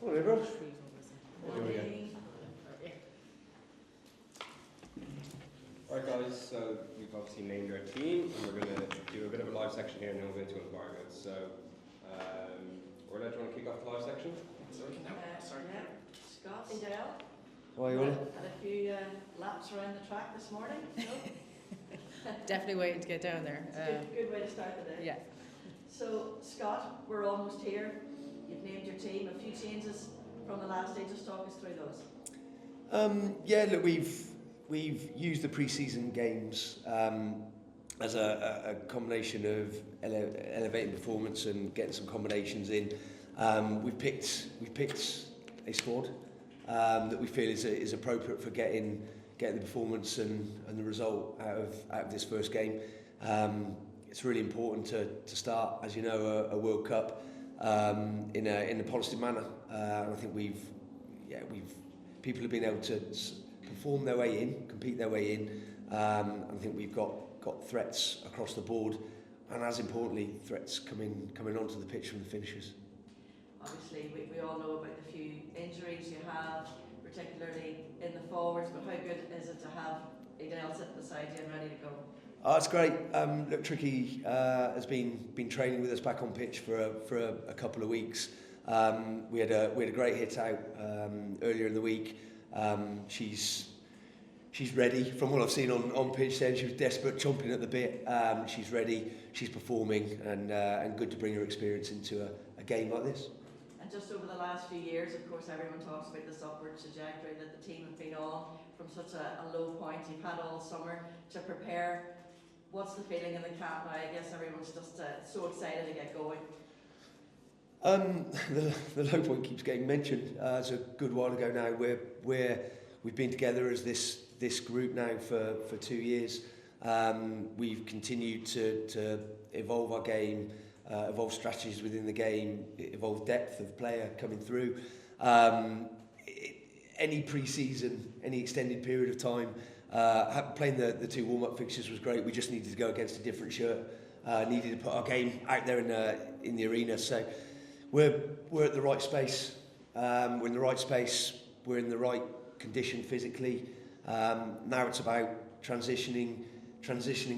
Hello, everyone. Alright guys, so we've obviously named our team and we're going to do a bit of a live section here and then we'll go into environment. So, Orla, do you want to kick off the live section? Yeah. Scott, Edel. How are you, Orla? Had a few laps around the track this morning. Definitely waiting to get down there. It's a good way to start the day. Yeah. So, Scott, we're almost here. You've named your team. A few changes from the last day. Just talk us through those. Yeah, look, we've used the pre-season games as a combination of elevating performance and getting some combinations in. We've picked a squad that we feel is appropriate for getting the performance and the result out of this first game. It's really important to start, as you know, a World Cup in a positive manner. And I think people have been able to perform their way in, compete their way in. I think we've got threats across the board, and as importantly, threats coming onto the pitch from the finishers. Obviously, we all know about the few injuries you have, particularly in the forwards, but how good is it to have Edel sitting beside you and ready to go? Oh, it's great. Look, Tricky has been training with us back on pitch for a couple of weeks. We had a great hit out earlier in the week. She's ready. From what I've seen on pitch, then she was desperate, chomping at the bit. She's ready. She's performing, and good to bring her experience into a game like this. And just over the last few years, of course, everyone talks about this upward trajectory that the team have been on from such a low point. You've had all summer to prepare. What's the feeling in the camp now? I guess everyone's just so excited to get going. The low point keeps getting mentioned. It's a good while ago now. We've been together as this group now for 2 years. We've continued to evolve our game, evolve strategies within the game, evolve depth of player coming through. Any pre-season, any extended period of time, playing the two warm-up fixtures was great. We just needed to go against a different shirt. Needed to put our game out there in the arena. So we're at the right space. We're in the right space. We're in the right condition physically. Now it's about transitioning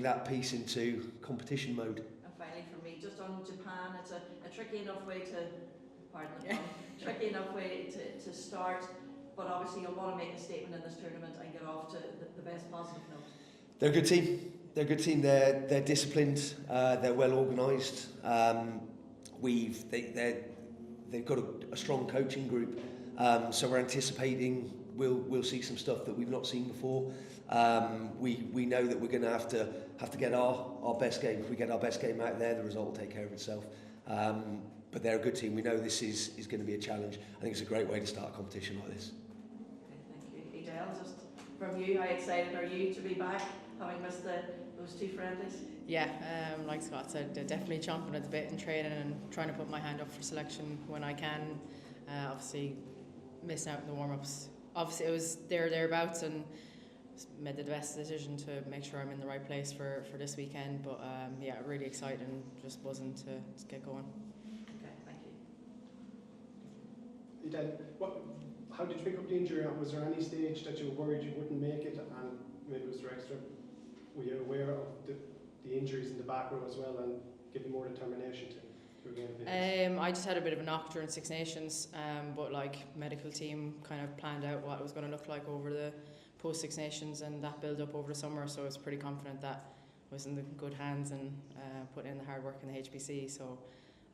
that piece into competition mode. And finally, for me, just on Japan, it's a tricky enough way to, pardon the pun, tricky enough way to start. But obviously, you'll want to make a statement in this tournament and get off to the best positive note. They're a good team. They're disciplined. They're well organised. They've got a strong coaching group. So we're anticipating we'll see some stuff that we've not seen before. We know that we're going to have to get our best game. If we get our best game out there, the result will take care of itself. But they're a good team. We know this is going to be a challenge. I think it's a great way to start a competition like this. Okay, thank you. Edel, just from you, how excited are you to be back, having missed those two friendlies? Yeah, like Scott said, definitely chomping at the bit in training and trying to put my hand up for selection when I can. Obviously, missing out in the warm-ups. Obviously, it was thereabouts, and made the best decision to make sure I'm in the right place for this weekend. But yeah, really excited and just buzzing to get going. Okay, thank you. Edel, how did you pick up the injury? Was there any stage that you were worried you wouldn't make it, and maybe was there extra? Were you aware of the injuries in the back row as well, and give you more determination to regain a bit? I just had a bit of a knock during Six Nations, but like medical team kind of planned out what it was going to look like over the post Six Nations and that build up over the summer. So I was pretty confident that I was in the good hands and put in the hard work in the HBC. So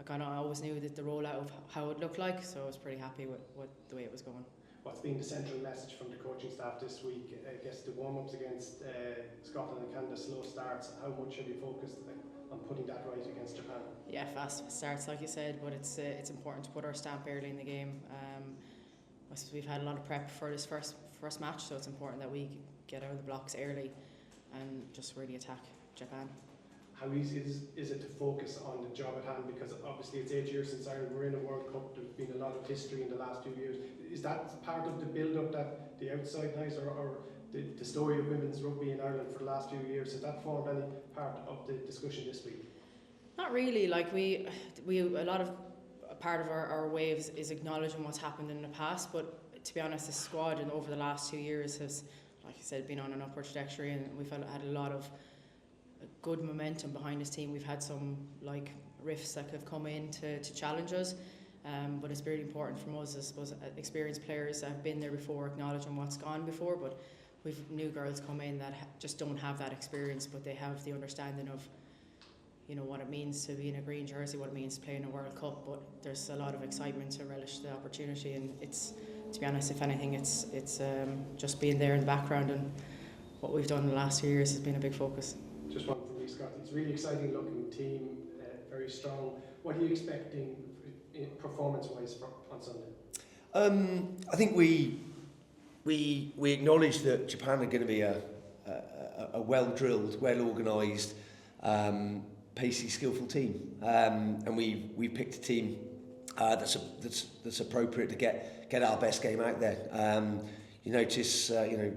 I always knew that the rollout of how it looked like. So I was pretty happy with the way it was going. What's been the central message from the coaching staff this week? I guess the warm-ups against Scotland and Canada, slow starts. How much have you focused on putting that right against Japan? Yeah, fast starts, like you said, but it's important to put our stamp early in the game. I suppose we've had a lot of prep for this first match, so it's important that we get out of the blocks early and just really attack Japan. How easy is it to focus on the job at hand? Because obviously it's 8 years since Ireland were in a World Cup. There's been a lot of history in the last few years. Is that part of the build-up, that the outside night or the story of women's rugby in Ireland for the last few years? Has that formed any part of the discussion this week? Not really. Like we a lot of part of our waves is acknowledging what's happened in the past, but to be honest, the squad and over the last 2 years has, like I said, been on an upward trajectory, and we've had a lot of good momentum behind this team. We've had some like rifts that have come in to challenge us, but it's really important from us, I suppose, experienced players that have been there before, acknowledging what's gone before, but we've new girls come in that just don't have that experience, but they have the understanding of, you know, what it means to be in a green jersey, what it means to play in a World Cup. But there's a lot of excitement to relish the opportunity, and it's, to be honest, if anything, it's just being there in the background, and what we've done in the last few years has been a big focus. Just one from me, Scott. It's a really exciting looking team, very strong. What are you expecting performance-wise on Sunday? I think we acknowledge that Japan are going to be a well-drilled, well-organised, pacey, skillful team, and we picked a team that's appropriate to get our best game out there. You notice,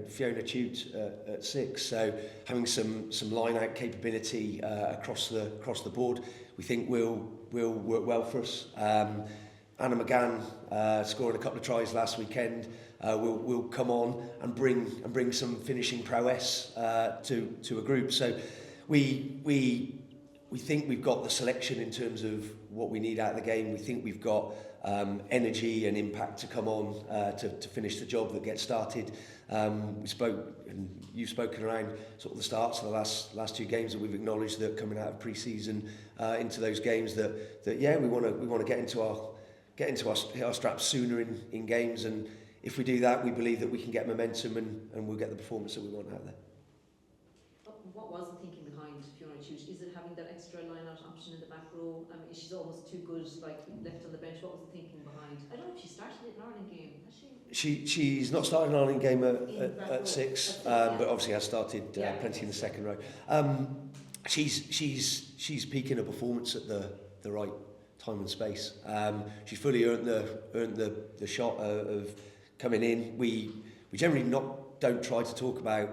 Fiona Tute at 6, so having some line-out capability across the board, we think will work well for us. Anna McGann scoring a couple of tries last weekend will come on and bring some finishing prowess to a group. So we think we've got the selection in terms of what we need out of the game. We think we've got energy and impact to come on to finish the job that gets started. We spoke, and you've spoken around sort of the starts of the last 2 games, that we've acknowledged that coming out of pre-season into those games that we want to get into our straps sooner in games, and if we do that, we believe that we can get momentum and we'll get the performance that we want out there. What was the thinking behind Fiona Tute? Is it having that extra line-out option in the back row? I mean, she's almost too good, like, left on the bench. What was the thinking behind? I don't know if she started it in an Ireland game, has she? She's not started an Ireland game at 6, but obviously has started plenty in the second row. She's peaking her performance at the right time and space. She's fully earned the shot of coming in. We generally don't try to talk about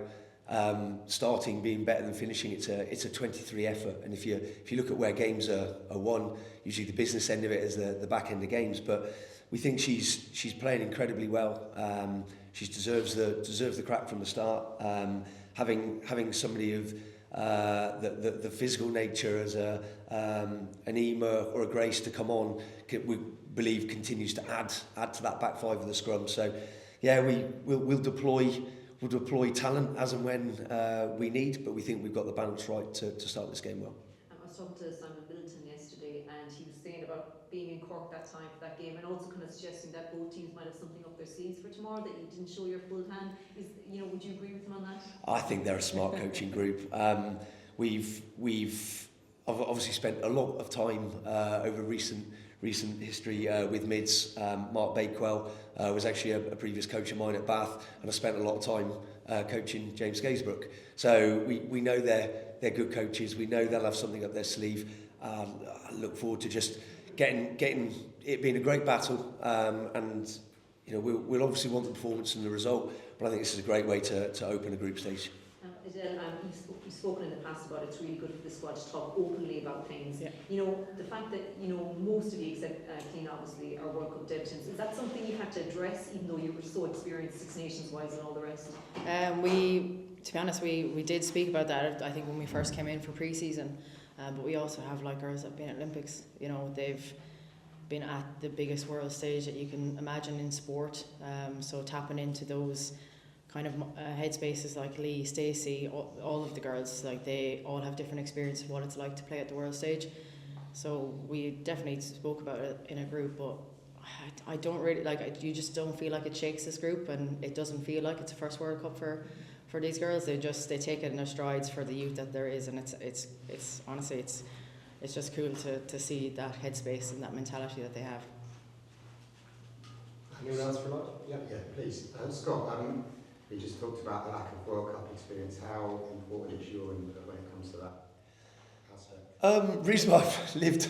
starting being better than finishing. It's a 23 effort, and if you look at where games are won, usually the business end of it is the back end of games. But we think she's playing incredibly well. She deserves the crack from the start. Having somebody of the physical nature as an Ema or a Grace to come on, we believe continues to add to that back five of the scrum. So yeah, we'll deploy talent as and when we need, but we think we've got the balance right to start this game well. I was talking to Simon Middleton yesterday, and he was saying about being in Cork that time for that game, and also kind of suggesting that both teams might have something up their sleeves for tomorrow, that you didn't show your full hand. Would you agree with him on that? I think they're a smart coaching group. We've obviously spent a lot of time over recent history with mids. Mark Bakewell was actually a previous coach of mine at Bath, and I spent a lot of time coaching James Gaysbrook. So we know they're good coaches. We know they'll have something up their sleeve. I look forward to just getting it being a great battle, and we'll obviously want the performance and the result, but I think this is a great way to open a group stage. Edel, you've spoken in the past about it's really good for the squad to talk openly about things. Yeah. The fact that most of you, except Clean, obviously, are World Cup debutants, is that something you had to address, even though you were so experienced Six Nations wise and all the rest? To be honest, we did speak about that, I think, when we first came in for pre-season, but we also have girls that have been at Olympics. They've been at the biggest world stage that you can imagine in sport, so tapping into those kind of headspaces like Lee, Stacey, all of the girls, they all have different experience of what it's like to play at the world stage. So we definitely spoke about it in a group, but I don't really you just don't feel like it shakes this group, and it doesn't feel like it's a first World Cup for these girls. They take it in their strides for the youth that there is, and it's honestly it's just cool to see that headspace and that mentality that they have. Anyone else for that? Yeah, please. Scott, we just talked about the lack of World Cup experience. How important is Ewan when it comes to that aspect? Reason I've lived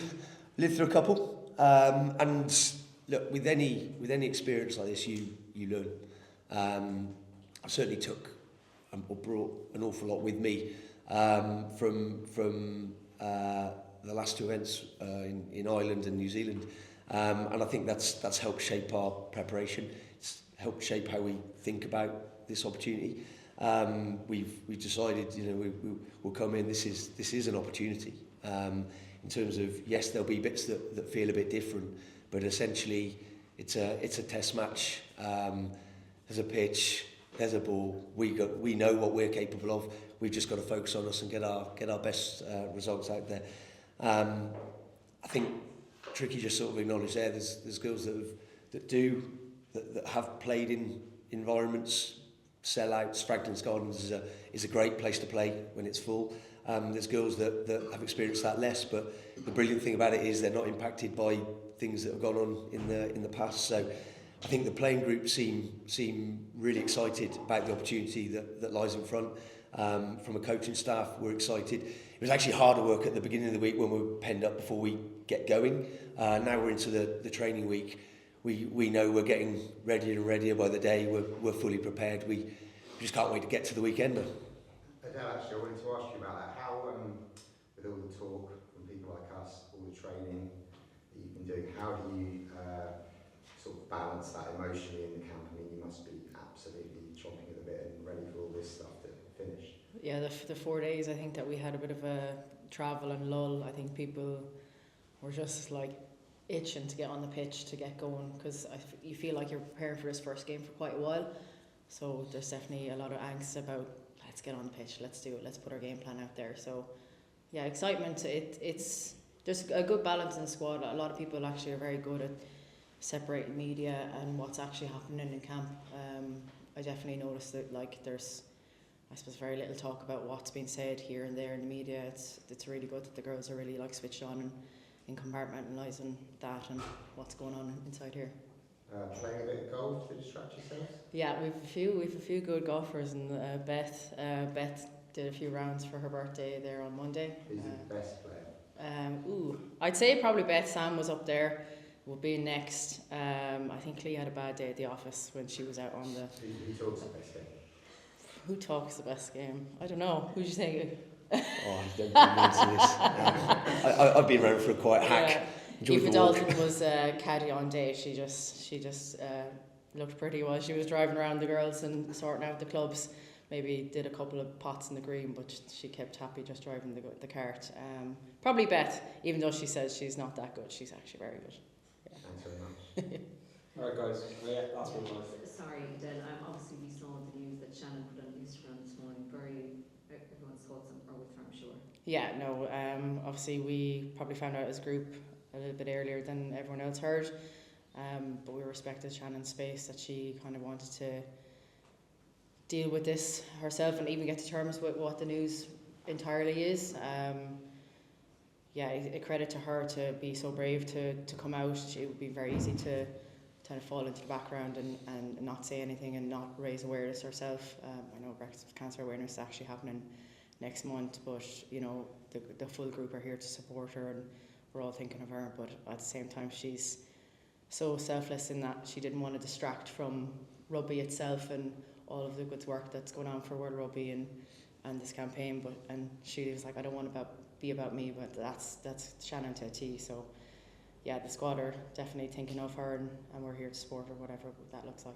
through a couple, and look, with any experience like this, you learn. I certainly took or brought an awful lot with me from the last 2 events in Ireland and New Zealand, And I think that's helped shape our preparation. It's helped shape how we think about this opportunity. We've decided, we'll come in. This is an opportunity. In terms of, yes, there'll be bits that feel a bit different, but essentially it's a test match. There's a pitch, there's a ball. We know what we're capable of. We've just got to focus on us and get our best results out there. I think Tricky just sort of acknowledged there. There's girls that have played in environments, sellouts. Franklin's Gardens is a great place to play when it's full. There's girls that have experienced that less, but the brilliant thing about it is they're not impacted by things that have gone on in the past. So I think the playing group seem really excited about the opportunity that lies in front. From a coaching staff, we're excited. It was actually harder work at the beginning of the week when we were penned up before we get going. Now we're into the training week. We know we're getting readier and readier by the day. We're fully prepared. We just can't wait to get to the weekend. Edel, actually, I wanted to ask you about that. How, with all the talk from people like us, all the training that you've been doing, how do you sort of balance that emotionally in the camp? I mean, you must be absolutely chomping at the bit and ready for all this stuff to finish. Yeah, the 4 days, I think that we had a bit of a travel and lull. I think people were just like itching to get on the pitch, to get going, because you feel like you're preparing for this first game for quite a while. So there's definitely a lot of angst about, let's get on the pitch, let's do it, let's put our game plan out there. So yeah, excitement. There's a good balance in the squad. A lot of people actually are very good at separating media and what's actually happening in camp. I definitely noticed that there's, I suppose, very little talk about what's being said here and there in the media. It's really good that the girls are really switched on and compartmentalising that and what's going on inside here. Playing a bit of golf to distract yourselves? Yeah, we've a few good golfers, and Beth did a few rounds for her birthday there on Monday. Who's the best player? I'd say probably Beth. Sam was up there, would be next. I think Lee had a bad day at the office when she was out on the. Who talks the best game? Who talks the best game? I don't know. Who do you think? Don't bring me into this. I've been around for a quiet hack. Eva Dalton was caddy on day. She just looked pretty while she was driving around the girls and sorting out the clubs. Maybe did a couple of pots in the green, but she kept happy just driving the cart. Probably Beth, even though she says she's not that good, she's actually very good. Yeah. Thanks very much. Alright guys, last one. Sorry, Edel. Obviously we saw the news that Shannon put on Instagram this morning. Everyone's thoughts are with her, I'm sure. Yeah, no. Obviously we probably found out as a group a little bit earlier than everyone else heard. But we respected Shannon's space, that she kind of wanted to deal with this herself and even get to terms with what the news entirely is. A credit to her to be so brave to come out. It would be very easy to kind of fall into the background and not say anything and not raise awareness herself. I know breast cancer awareness is actually happening next month, but the full group are here to support her, and we're all thinking of her. But at the same time, she's so selfless in that she didn't want to distract from rugby itself and all of the good work that's going on for World Rugby and this campaign. And she was like, I don't want to be about me, but that's Shannon to a T. So yeah, the squad are definitely thinking of her, and we're here to support her, whatever that looks like.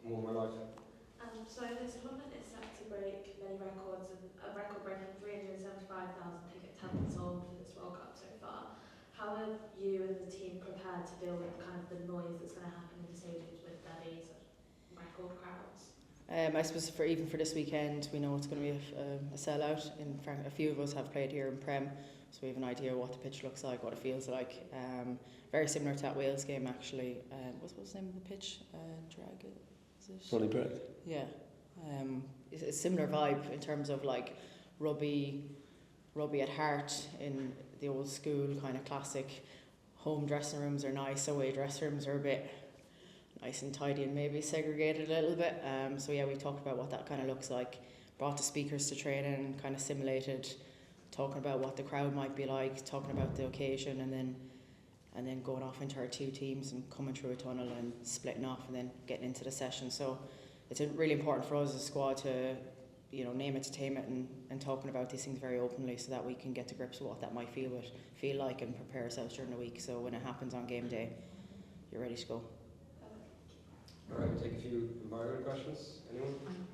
One more life. So the tournament is set to break many records, and a record-breaking 375,000 ticket attendance sold for this World Cup so far. How have you and the team prepared to deal with kind of the noise that's going to happen in the stadiums with these record crowds? I suppose even for this weekend, we know it's going to be a sellout. A few of us have played here in Prem, so we have an idea what the pitch looks like, what it feels like. Very similar to that Wales game, actually. What's the name of the pitch? Drag, is it? Ronnie Brett. Yeah. It's a similar vibe in terms of rugby at heart, in the old school kind of classic. Home dressing rooms are nice, away dressing rooms are a bit nice and tidy and maybe segregated a little bit. So yeah, we talked about what that kind of looks like. Brought the speakers to training, kind of simulated, talking about what the crowd might be like, talking about the occasion, and then going off into our two teams and coming through a tunnel and splitting off and then getting into the session. So it's really important for us as a squad to you know, name it to tame it, and talking about these things very openly so that we can get to grips with what that might feel like and prepare ourselves during the week. So when it happens on game day, you're ready to go. All right, we'll take a few environment questions. Anyone?